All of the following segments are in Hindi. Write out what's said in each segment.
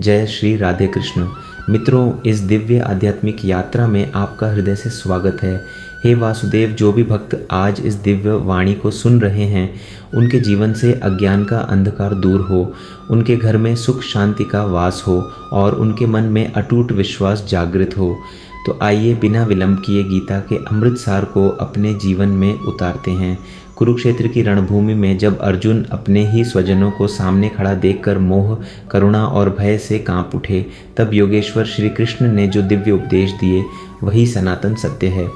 जय श्री राधे कृष्ण। मित्रों, इस दिव्य आध्यात्मिक यात्रा में आपका हृदय से स्वागत है। हे वासुदेव, जो भी भक्त आज इस दिव्य वाणी को सुन रहे हैं, उनके जीवन से अज्ञान का अंधकार दूर हो, उनके घर में सुख शांति का वास हो और उनके मन में अटूट विश्वास जागृत हो। तो आइए बिना विलंब किए गीता के अमृत सार को अपने जीवन में उतारते हैं। कुरुक्षेत्र की रणभूमि में जब अर्जुन अपने ही स्वजनों को सामने खड़ा देखकर मोह, करुणा और भय से कांप उठे, तब योगेश्वर श्री कृष्ण ने जो दिव्य उपदेश दिए वही सनातन सत्य है।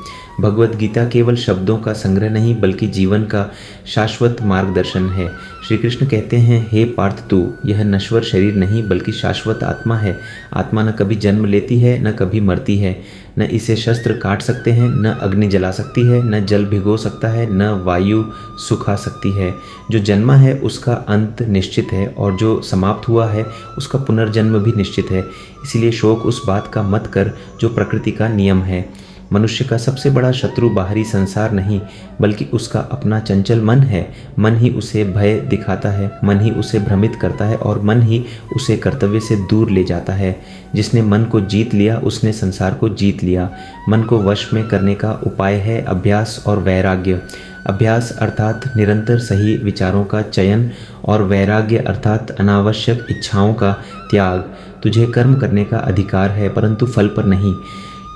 भगवत गीता केवल शब्दों का संग्रह नहीं बल्कि जीवन का शाश्वत मार्गदर्शन है। श्री कृष्ण कहते हैं, हे पार्थ, तू यह नश्वर शरीर नहीं बल्कि शाश्वत आत्मा है। आत्मा न कभी जन्म लेती है न कभी मरती है। न इसे शस्त्र काट सकते हैं, न अग्नि जला सकती है, न जल भिगो सकता है, न वायु सुखा सकती है। जो जन्मा है उसका अंत निश्चित है और जो समाप्त हुआ है उसका पुनर्जन्म भी निश्चित है। इसलिए शोक उस बात का मत कर जो प्रकृति का नियम है। मनुष्य का सबसे बड़ा शत्रु बाहरी संसार नहीं बल्कि उसका अपना चंचल मन है। मन ही उसे भय दिखाता है, मन ही उसे भ्रमित करता है और मन ही उसे कर्तव्य से दूर ले जाता है। जिसने मन को जीत लिया उसने संसार को जीत लिया। मन को वश में करने का उपाय है अभ्यास और वैराग्य। अभ्यास अर्थात निरंतर सही विचारों का चयन और वैराग्य अर्थात अनावश्यक इच्छाओं का त्याग। तुझे कर्म करने का अधिकार है परंतु फल पर नहीं।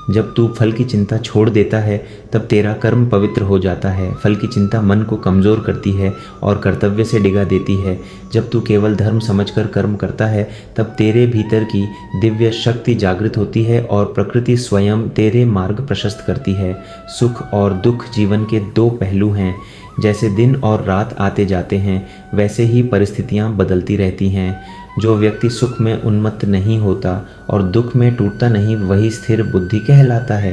जब तू फल की चिंता छोड़ देता है तब तेरा कर्म पवित्र हो जाता है। फल की चिंता मन को कमज़ोर करती है और कर्तव्य से डिगा देती है। जब तू केवल धर्म समझकर कर्म करता है तब तेरे भीतर की दिव्य शक्ति जागृत होती है और प्रकृति स्वयं तेरे मार्ग प्रशस्त करती है। सुख और दुख जीवन के दो पहलू हैं। जैसे दिन और रात आते जाते हैं वैसे ही परिस्थितियाँ बदलती रहती हैं। जो व्यक्ति सुख में उन्मत्त नहीं होता और दुख में टूटता नहीं वही स्थिर बुद्धि कहलाता है।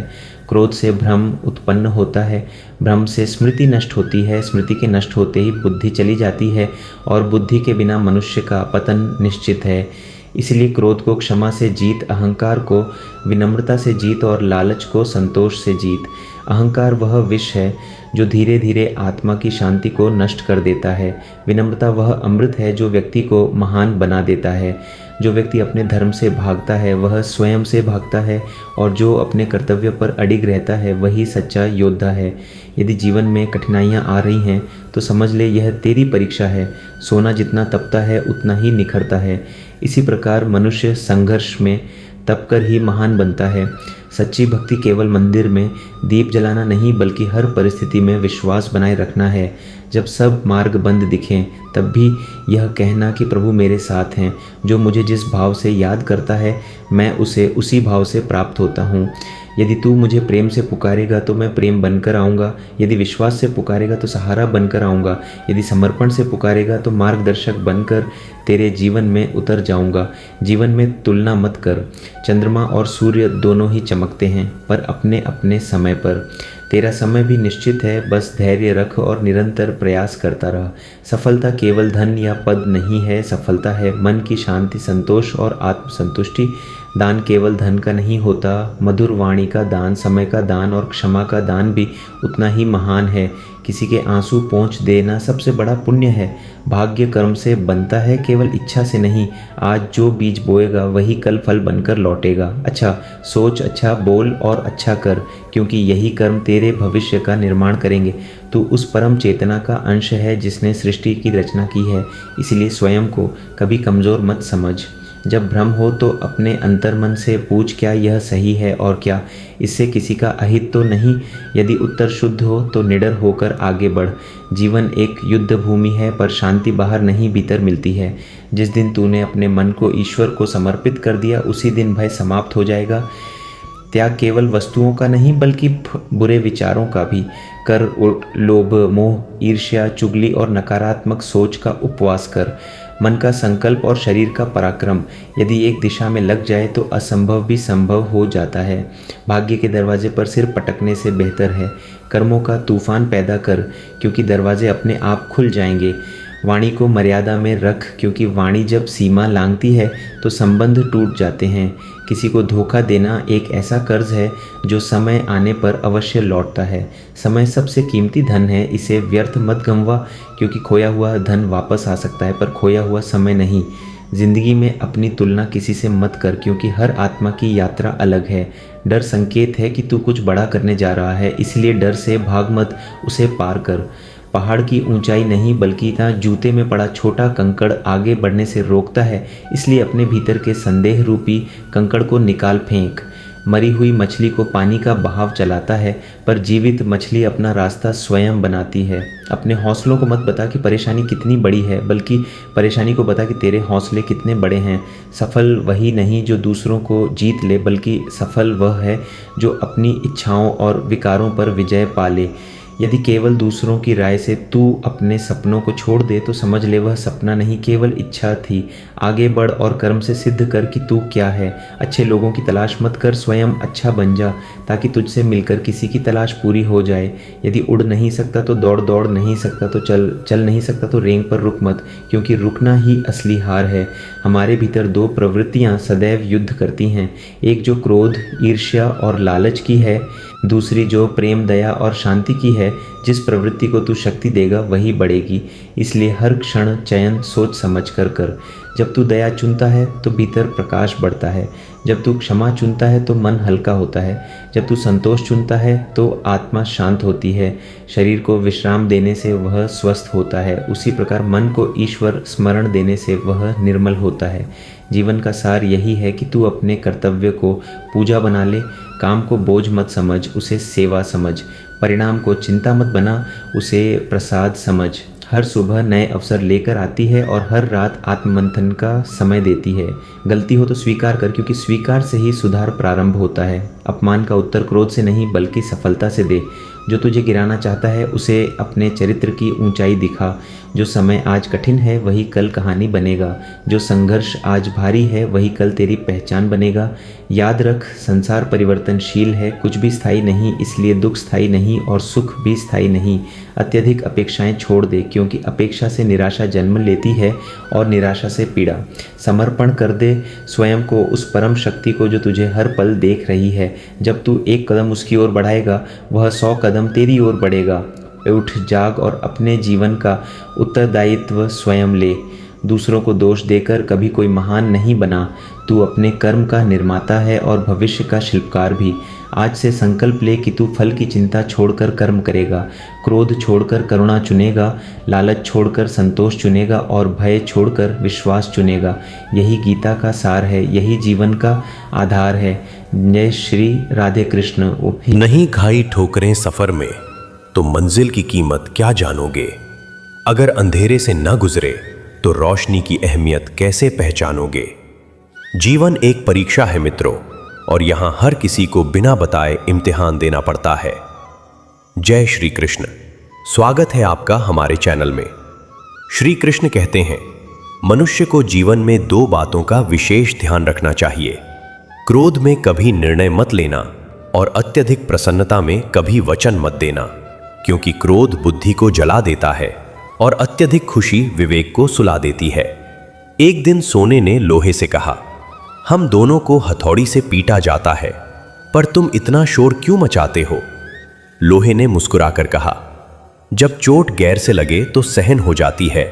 क्रोध से भ्रम उत्पन्न होता है, भ्रम से स्मृति नष्ट होती है, स्मृति के नष्ट होते ही बुद्धि चली जाती है और बुद्धि के बिना मनुष्य का पतन निश्चित है। इसलिए क्रोध को क्षमा से जीत, अहंकार को विनम्रता से जीत और लालच को संतोष से जीत। अहंकार वह विष है जो धीरे धीरे आत्मा की शांति को नष्ट कर देता है। विनम्रता वह अमृत है जो व्यक्ति को महान बना देता है। जो व्यक्ति अपने धर्म से भागता है वह स्वयं से भागता है और जो अपने कर्तव्य पर अडिग रहता है वही सच्चा योद्धा है। यदि जीवन में कठिनाइयाँ आ रही हैं तो समझ ले यह तेरी परीक्षा है। सोना जितना तपता है उतना ही निखरता है। इसी प्रकार मनुष्य संघर्ष में तपकर ही महान बनता है। सच्ची भक्ति केवल मंदिर में दीप जलाना नहीं बल्कि हर परिस्थिति में विश्वास बनाए रखना है। जब सब मार्ग बंद दिखें तब भी यह कहना कि प्रभु मेरे साथ हैं। जो मुझे जिस भाव से याद करता है मैं उसे उसी भाव से प्राप्त होता हूँ। यदि तू मुझे प्रेम से पुकारेगा तो मैं प्रेम बनकर आऊँगा। यदि विश्वास से पुकारेगा तो सहारा बनकर आऊँगा। यदि समर्पण से पुकारेगा तो मार्गदर्शक बनकर तेरे जीवन में उतर जाऊँगा। जीवन में तुलना मत कर। चंद्रमा और सूर्य दोनों ही चमकते हैं पर अपने अपने समय पर। तेरा समय भी निश्चित है, बस धैर्य रख और निरंतर प्रयास करता रह। सफलता केवल धन या पद नहीं है, सफलता है मन की शांति, संतोष और आत्मसंतुष्टि। दान केवल धन का नहीं होता, मधुर वाणी का दान, समय का दान और क्षमा का दान भी उतना ही महान है। किसी के आंसू पोंछ देना सबसे बड़ा पुण्य है। भाग्य कर्म से बनता है, केवल इच्छा से नहीं। आज जो बीज बोएगा वही कल फल बनकर लौटेगा। अच्छा सोच, अच्छा बोल और अच्छा कर, क्योंकि यही कर्म तेरे भविष्य का निर्माण करेंगे। तू उस परम चेतना का अंश है जिसने सृष्टि की रचना की है। इसलिए स्वयं को कभी कमज़ोर मत समझ। जब भ्रम हो तो अपने अंतर्मन से पूछ, क्या यह सही है और क्या इससे किसी का अहित तो नहीं? यदि उत्तर शुद्ध हो तो निडर होकर आगे बढ़। जीवन एक युद्ध भूमि है पर शांति बाहर नहीं भीतर मिलती है। जिस दिन तूने अपने मन को ईश्वर को समर्पित कर दिया उसी दिन भय समाप्त हो जाएगा। त्याग केवल वस्तुओं का नहीं बल्कि बुरे विचारों का भी कर। लोभ, मोह, ईर्ष्या, चुगली और नकारात्मक सोच का उपवास कर। मन का संकल्प और शरीर का पराक्रम यदि एक दिशा में लग जाए तो असंभव भी संभव हो जाता है। भाग्य के दरवाजे पर सिर पटकने से बेहतर है कर्मों का तूफान पैदा कर, क्योंकि दरवाजे अपने आप खुल जाएंगे। वाणी को मर्यादा में रख, क्योंकि वाणी जब सीमा लांघती है तो संबंध टूट जाते हैं। किसी को धोखा देना एक ऐसा कर्ज है जो समय आने पर अवश्य लौटता है। समय सबसे कीमती धन है, इसे व्यर्थ मत गंवा, क्योंकि खोया हुआ धन वापस आ सकता है पर खोया हुआ समय नहीं। जिंदगी में अपनी तुलना किसी से मत कर, क्योंकि हर आत्मा की यात्रा अलग है। डर संकेत है कि तू कुछ बड़ा करने जा रहा है, इसलिए डर से भाग मत, उसे पार कर। पहाड़ की ऊंचाई नहीं बल्कि जूते में पड़ा छोटा कंकड़ आगे बढ़ने से रोकता है, इसलिए अपने भीतर के संदेह रूपी कंकड़ को निकाल फेंक। मरी हुई मछली को पानी का बहाव चलाता है, पर जीवित मछली अपना रास्ता स्वयं बनाती है। अपने हौसलों को मत बता कि परेशानी कितनी बड़ी है, बल्कि परेशानी को बता कि तेरे हौसले कितने बड़े हैं। सफल वही नहीं जो दूसरों को जीत ले, बल्कि सफल वह है जो अपनी इच्छाओं और विकारों पर विजय पा ले। यदि केवल दूसरों की राय से तू अपने सपनों को छोड़ दे तो समझ ले वह सपना नहीं, केवल इच्छा थी। आगे बढ़ और कर्म से सिद्ध कर कि तू क्या है। अच्छे लोगों की तलाश मत कर, स्वयं अच्छा बन जा, ताकि तुझसे मिलकर किसी की तलाश पूरी हो जाए। यदि उड़ नहीं सकता तो दौड़, दौड़ नहीं सकता तो चल, चल नहीं सकता तो रेंग पर रुक मत, क्योंकि रुकना ही असली हार है। हमारे भीतर दो प्रवृत्तियां सदैव युद्ध करती हैं, एक जो क्रोध, ईर्ष्या और लालच की है, दूसरी जो प्रेम, दया और शांति की है। जिस प्रवृत्ति को तू शक्ति देगा वही बढ़ेगी, इसलिए हर क्षण चयन सोच समझ कर कर। जब तू दया चुनता है तो भीतर प्रकाश बढ़ता है, जब तू क्षमा चुनता है तो मन हल्का होता है, जब तू संतोष चुनता है तो आत्मा शांत होती है। शरीर को विश्राम देने से वह स्वस्थ होता है, उसी प्रकार मन को ईश्वर स्मरण देने से वह निर्मल होता है। जीवन का सार यही है कि तू अपने कर्तव्य को पूजा बना ले। काम को बोझ मत समझ, उसे सेवा समझ। परिणाम को चिंता मत बना, उसे प्रसाद समझ। हर सुबह नए अवसर लेकर आती है और हर रात आत्ममंथन का समय देती है। गलती हो तो स्वीकार कर, क्योंकि स्वीकार से ही सुधार प्रारंभ होता है। अपमान का उत्तर क्रोध से नहीं बल्कि सफलता से दे। जो तुझे गिराना चाहता है उसे अपने चरित्र की ऊंचाई दिखा। जो समय आज कठिन है वही कल कहानी बनेगा, जो संघर्ष आज भारी है वही कल तेरी पहचान बनेगा। याद रख, संसार परिवर्तनशील है, कुछ भी स्थायी नहीं, इसलिए दुख स्थायी नहीं और सुख भी स्थायी नहीं। अत्यधिक अपेक्षाएं छोड़ दे, क्योंकि अपेक्षा से निराशा जन्म लेती है और निराशा से पीड़ा। समर्पण कर दे स्वयं को उस परम शक्ति को जो तुझे हर पल देख रही है। जब तू एक कदम उसकी ओर बढ़ाएगा वह 100 कदम तेरी ओर बढ़ेगा। उठ, जाग और अपने जीवन का उत्तरदायित्व स्वयं ले। दूसरों को दोष देकर कभी कोई महान नहीं बना। तू अपने कर्म का निर्माता है और भविष्य का शिल्पकार भी। आज से संकल्प ले कि तू फल की चिंता छोड़कर कर्म करेगा, क्रोध छोड़कर करुणा चुनेगा, लालच छोड़कर संतोष चुनेगा और भय छोड़कर विश्वास चुनेगा। यही गीता का सार है, यही जीवन का आधार है। जय श्री राधे कृष्ण। नहीं खाई ठोकरें सफर में तो मंजिल की कीमत क्या जानोगे। अगर अंधेरे से न गुजरे तो रोशनी की अहमियत कैसे पहचानोगे। जीवन एक परीक्षा है मित्रों, और यहां हर किसी को बिना बताए इम्तिहान देना पड़ता है। जय श्री कृष्ण। स्वागत है आपका हमारे चैनल में। श्री कृष्ण कहते हैं, मनुष्य को जीवन में 2 बातों का विशेष ध्यान रखना चाहिए। क्रोध में कभी निर्णय मत लेना और अत्यधिक प्रसन्नता में कभी वचन मत देना, क्योंकि क्रोध बुद्धि को जला देता है और अत्यधिक खुशी विवेक को सुला देती है। एक दिन सोने ने लोहे से कहा, हम दोनों को हथौड़ी से पीटा जाता है, पर तुम इतना शोर क्यों मचाते हो। लोहे ने मुस्कुराकर कहा, जब चोट गैर से लगे तो सहन हो जाती है,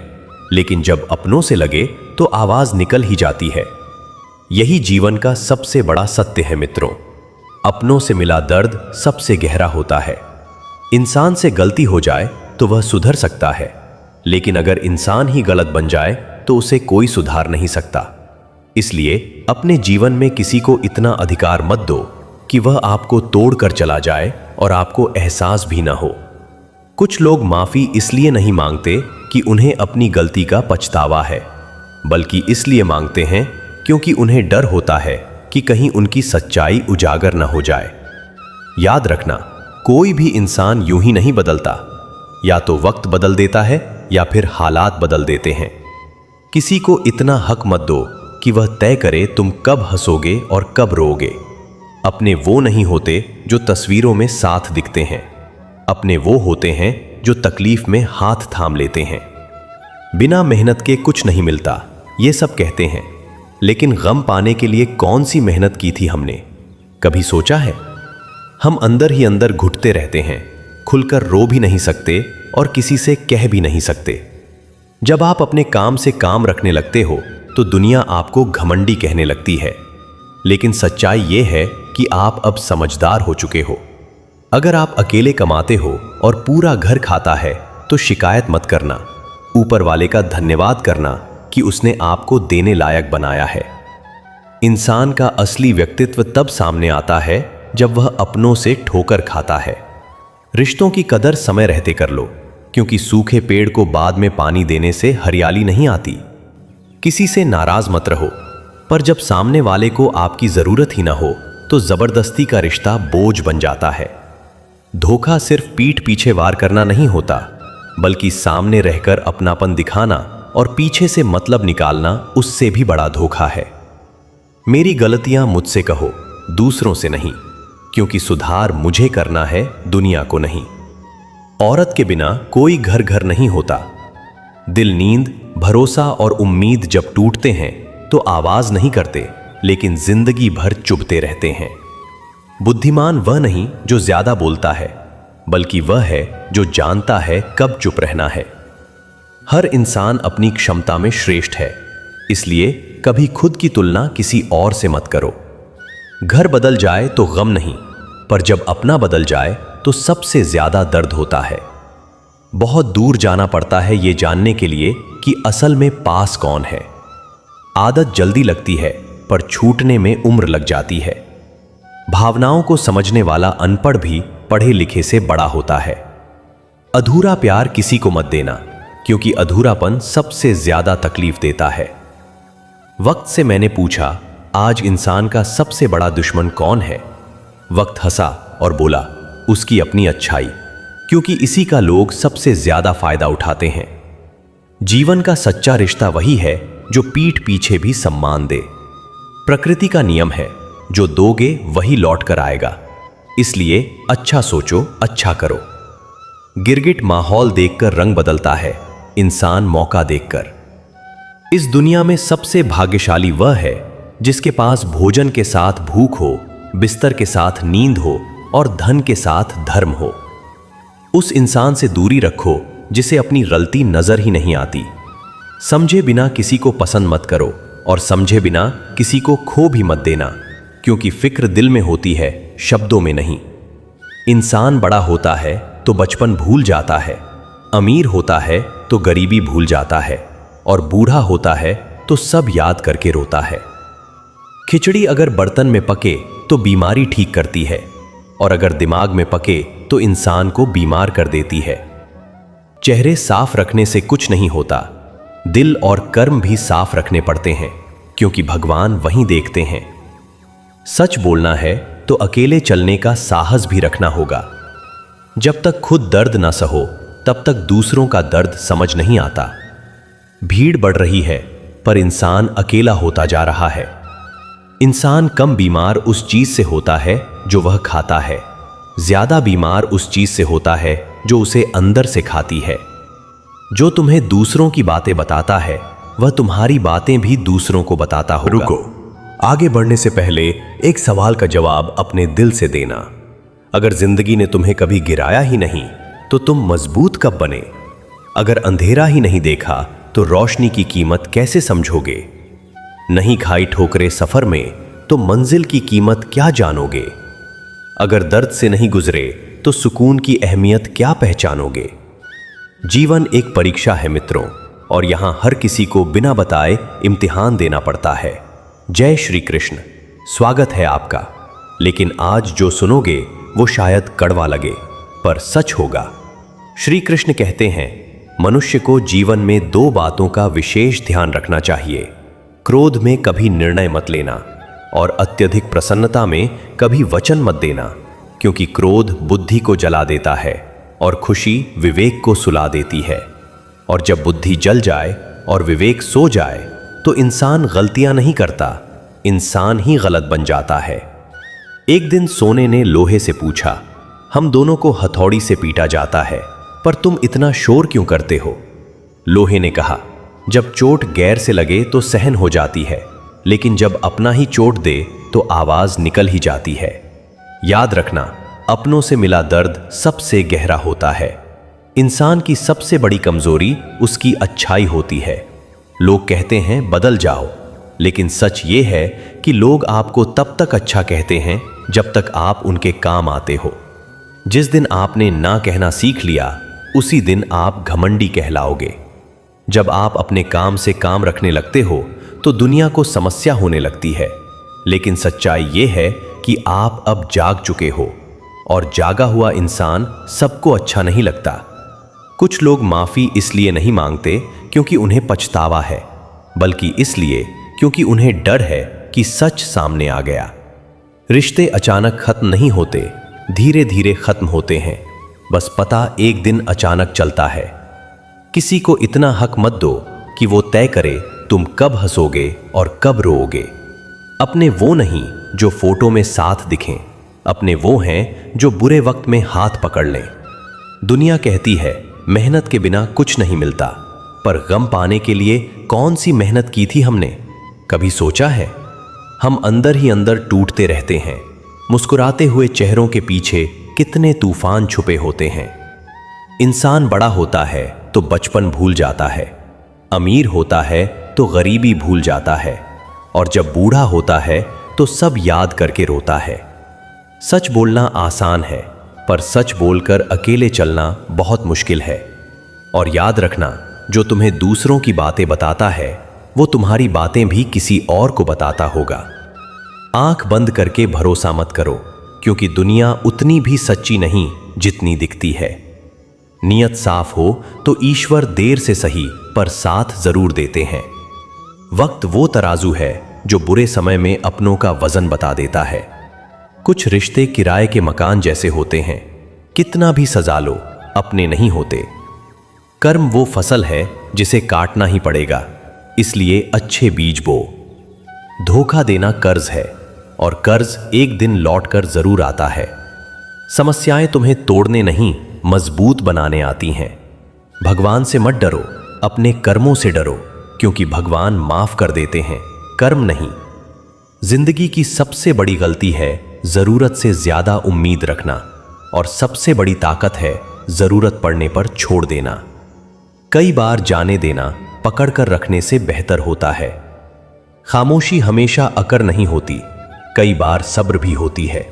लेकिन जब अपनों से लगे तो आवाज निकल ही जाती है। यही जीवन का सबसे बड़ा सत्य है मित्रों। अपनों से मिला दर्द सबसे गहरा होता है। इंसान से गलती हो जाए तो वह सुधर सकता है, लेकिन अगर इंसान ही गलत बन जाए तो उसे कोई सुधार नहीं सकता। इसलिए अपने जीवन में किसी को इतना अधिकार मत दो कि वह आपको तोड़कर चला जाए और आपको एहसास भी ना हो। कुछ लोग माफी इसलिए नहीं मांगते कि उन्हें अपनी गलती का पछतावा है, बल्कि इसलिए मांगते हैं क्योंकि उन्हें डर होता है कि कहीं उनकी सच्चाई उजागर न हो जाए। याद रखना, कोई भी इंसान यूं ही नहीं बदलता। या तो वक्त बदल देता है या फिर हालात बदल देते हैं। किसी को इतना हक मत दो कि वह तय करे तुम कब हंसोगे और कब रोओगे। अपने वो नहीं होते जो तस्वीरों में साथ दिखते हैं, अपने वो होते हैं जो तकलीफ में हाथ थाम लेते हैं। बिना मेहनत के कुछ नहीं मिलता, ये सब कहते हैं, लेकिन गम पाने के लिए कौन सी मेहनत की थी हमने, कभी सोचा है। हम अंदर ही अंदर घुटते रहते हैं, खुलकर रो भी नहीं सकते और किसी से कह भी नहीं सकते। जब आप अपने काम से काम रखने लगते हो तो दुनिया आपको घमंडी कहने लगती है, लेकिन सच्चाई यह है कि आप अब समझदार हो चुके हो। अगर आप अकेले कमाते हो और पूरा घर खाता है तो शिकायत मत करना, ऊपर वाले का धन्यवाद करना कि उसने आपको देने लायक बनाया है। इंसान का असली व्यक्तित्व तब सामने आता है जब वह अपनों से ठोकर खाता है। रिश्तों की कदर समय रहते कर लो, क्योंकि सूखे पेड़ को बाद में पानी देने से हरियाली नहीं आती। किसी से नाराज मत रहो, पर जब सामने वाले को आपकी जरूरत ही ना हो तो जबरदस्ती का रिश्ता बोझ बन जाता है। धोखा सिर्फ पीठ पीछे वार करना नहीं होता, बल्कि सामने रहकर अपनापन दिखाना और पीछे से मतलब निकालना उससे भी बड़ा धोखा है। मेरी गलतियां मुझसे कहो, दूसरों से नहीं, क्योंकि सुधार मुझे करना है, दुनिया को नहीं। औरत के बिना कोई घर घर नहीं होता। दिल, नींद, भरोसा और उम्मीद जब टूटते हैं तो आवाज नहीं करते, लेकिन जिंदगी भर चुभते रहते हैं। बुद्धिमान वह नहीं जो ज्यादा बोलता है, बल्कि वह है जो जानता है कब चुप रहना है। हर इंसान अपनी क्षमता में श्रेष्ठ है, इसलिए कभी खुद की तुलना किसी और से मत करो। घर बदल जाए तो गम नहीं, पर जब अपना बदल जाए तो सबसे ज्यादा दर्द होता है। बहुत दूर जाना पड़ता है ये जानने के लिए कि असल में पास कौन है। आदत जल्दी लगती है, पर छूटने में उम्र लग जाती है। भावनाओं को समझने वाला अनपढ़ भी पढ़े लिखे से बड़ा होता है। अधूरा प्यार किसी को मत देना, क्योंकि अधूरापन सबसे ज्यादा तकलीफ देता है। वक्त से मैंने पूछा, आज इंसान का सबसे बड़ा दुश्मन कौन है? वक्त हंसा और बोला, उसकी अपनी अच्छाई, क्योंकि इसी का लोग सबसे ज्यादा फायदा उठाते हैं। जीवन का सच्चा रिश्ता वही है जो पीठ पीछे भी सम्मान दे। प्रकृति का नियम है, जो दोगे वही लौट कर आएगा, इसलिए अच्छा सोचो, अच्छा करो। गिरगिट माहौल देखकर रंग बदलता है, इंसान मौका देखकर। इस दुनिया में सबसे भाग्यशाली वह है जिसके पास भोजन के साथ भूख हो, बिस्तर के साथ नींद हो और धन के साथ धर्म हो। उस इंसान से दूरी रखो जिसे अपनी गलती नजर ही नहीं आती। समझे बिना किसी को पसंद मत करो और समझे बिना किसी को खो भी मत देना, क्योंकि फिक्र दिल में होती है, शब्दों में नहीं। इंसान बड़ा होता है तो बचपन भूल जाता है, अमीर होता है तो गरीबी भूल जाता है, और बूढ़ा होता है तो सब याद करके रोता है। खिचड़ी अगर बर्तन में पके तो बीमारी ठीक करती है, और अगर दिमाग में पके तो इंसान को बीमार कर देती है। चेहरे साफ रखने से कुछ नहीं होता, दिल और कर्म भी साफ रखने पड़ते हैं, क्योंकि भगवान वहीं देखते हैं। सच बोलना है तो अकेले चलने का साहस भी रखना होगा। जब तक खुद दर्द ना सहो तब तक दूसरों का दर्द समझ नहीं आता। भीड़ बढ़ रही है, पर इंसान अकेला होता जा रहा है। इंसान कम बीमार उस चीज से होता है जो वह खाता है, ज्यादा बीमार उस चीज से होता है जो उसे अंदर से खाती है। जो तुम्हें दूसरों की बातें बताता है वह तुम्हारी बातें भी दूसरों को बताता होगा। रुको, आगे बढ़ने से पहले एक सवाल का जवाब अपने दिल से देना। अगर जिंदगी ने तुम्हें कभी गिराया ही नहीं तो तुम मजबूत कब बने? अगर अंधेरा ही नहीं देखा तो रोशनी की कीमत कैसे समझोगे? नहीं खाई ठोकरें सफर में तो मंजिल की कीमत क्या जानोगे? अगर दर्द से नहीं गुजरे तो सुकून की अहमियत क्या पहचानोगे? जीवन एक परीक्षा है मित्रों, और यहां हर किसी को बिना बताए इम्तिहान देना पड़ता है। जय श्री कृष्ण, स्वागत है आपका। लेकिन आज जो सुनोगे वो शायद कड़वा लगे, पर सच होगा। श्री कृष्ण कहते हैं, मनुष्य को जीवन में दो बातों का विशेष ध्यान रखना चाहिए। क्रोध में कभी निर्णय मत लेना, और अत्यधिक प्रसन्नता में कभी वचन मत देना, क्योंकि क्रोध बुद्धि को जला देता है और खुशी विवेक को सुला देती है। और जब बुद्धि जल जाए और विवेक सो जाए तो इंसान गलतियां नहीं करता, इंसान ही गलत बन जाता है। एक दिन सोने ने लोहे से पूछा, हम दोनों को हथौड़ी से पीटा जाता है, पर तुम इतना शोर क्यों करते हो? लोहे ने कहा, जब चोट गैर से लगे तो सहन हो जाती है, लेकिन जब अपना ही चोट दे तो आवाज निकल ही जाती है। याद रखना, अपनों से मिला दर्द सबसे गहरा होता है। इंसान की सबसे बड़ी कमजोरी उसकी अच्छाई होती है। लोग कहते हैं बदल जाओ, लेकिन सच ये है कि लोग आपको तब तक अच्छा कहते हैं जब तक आप उनके काम आते हो। जिस दिन आपने ना कहना सीख लिया, उसी दिन आप घमंडी कहलाओगे। जब आप अपने काम से काम रखने लगते हो तो दुनिया को समस्या होने लगती है, लेकिन सच्चाई ये है कि आप अब जाग चुके हो, और जागा हुआ इंसान सबको अच्छा नहीं लगता। कुछ लोग माफी इसलिए नहीं मांगते क्योंकि उन्हें पछतावा है, बल्कि इसलिए क्योंकि उन्हें डर है कि सच सामने आ गया। रिश्ते अचानक खत्म नहीं होते, धीरे धीरे खत्म होते हैं। बस पता एक दिन अचानक चलता है। किसी को इतना हक मत दो कि वो तय करे तुम कब हंसोगे और कब रोओगे। अपने वो नहीं जो फोटो में साथ दिखें, अपने वो हैं जो बुरे वक्त में हाथ पकड़ लें। दुनिया कहती है मेहनत के बिना कुछ नहीं मिलता, पर गम पाने के लिए कौन सी मेहनत की थी हमने? कभी सोचा है? हम अंदर ही अंदर टूटते रहते हैं। मुस्कुराते हुए चेहरों के पीछे कितने तूफान छुपे होते हैं। इंसान बड़ा होता है तो बचपन भूल जाता है, अमीर होता है तो गरीबी भूल जाता है, और जब बूढ़ा होता है तो सब याद करके रोता है। सच बोलना आसान है, पर सच बोलकर अकेले चलना बहुत मुश्किल है। और याद रखना, जो तुम्हें दूसरों की बातें बताता है वो तुम्हारी बातें भी किसी और को बताता होगा। आंख बंद करके भरोसा मत करो, क्योंकि दुनिया उतनी भी सच्ची नहीं जितनी दिखती है। नियत साफ हो तो ईश्वर देर से सही पर साथ जरूर देते हैं। वक्त वो तराजू है जो बुरे समय में अपनों का वजन बता देता है। कुछ रिश्ते किराए के मकान जैसे होते हैं, कितना भी सजा लो अपने नहीं होते। कर्म वो फसल है जिसे काटना ही पड़ेगा, इसलिए अच्छे बीज बो। धोखा देना कर्ज है, और कर्ज एक दिन लौटकर जरूर आता है। समस्याएं तुम्हें तोड़ने नहीं, मजबूत बनाने आती हैं। भगवान से मत डरो, अपने कर्मों से डरो, क्योंकि भगवान माफ कर देते हैं, कर्म नहीं। जिंदगी की सबसे बड़ी गलती है जरूरत से ज्यादा उम्मीद रखना, और सबसे बड़ी ताकत है जरूरत पड़ने पर छोड़ देना। कई बार जाने देना पकड़ कर रखने से बेहतर होता है। खामोशी हमेशा अकर नहीं होती, कई बार सब्र भी होती है।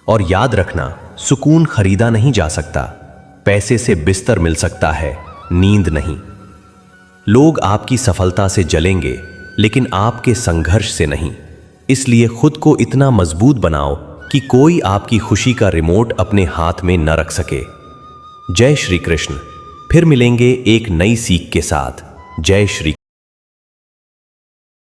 और याद रखना, सुकून खरीदा नहीं जा सकता। पैसे से बिस्तर मिल सकता है, नींद नहीं। लोग आपकी सफलता से जलेंगे, लेकिन आपके संघर्ष से नहीं। इसलिए खुद को इतना मजबूत बनाओ कि कोई आपकी खुशी का रिमोट अपने हाथ में न रख सके। जय श्री कृष्ण। फिर मिलेंगे एक नई सीख के साथ। जय श्री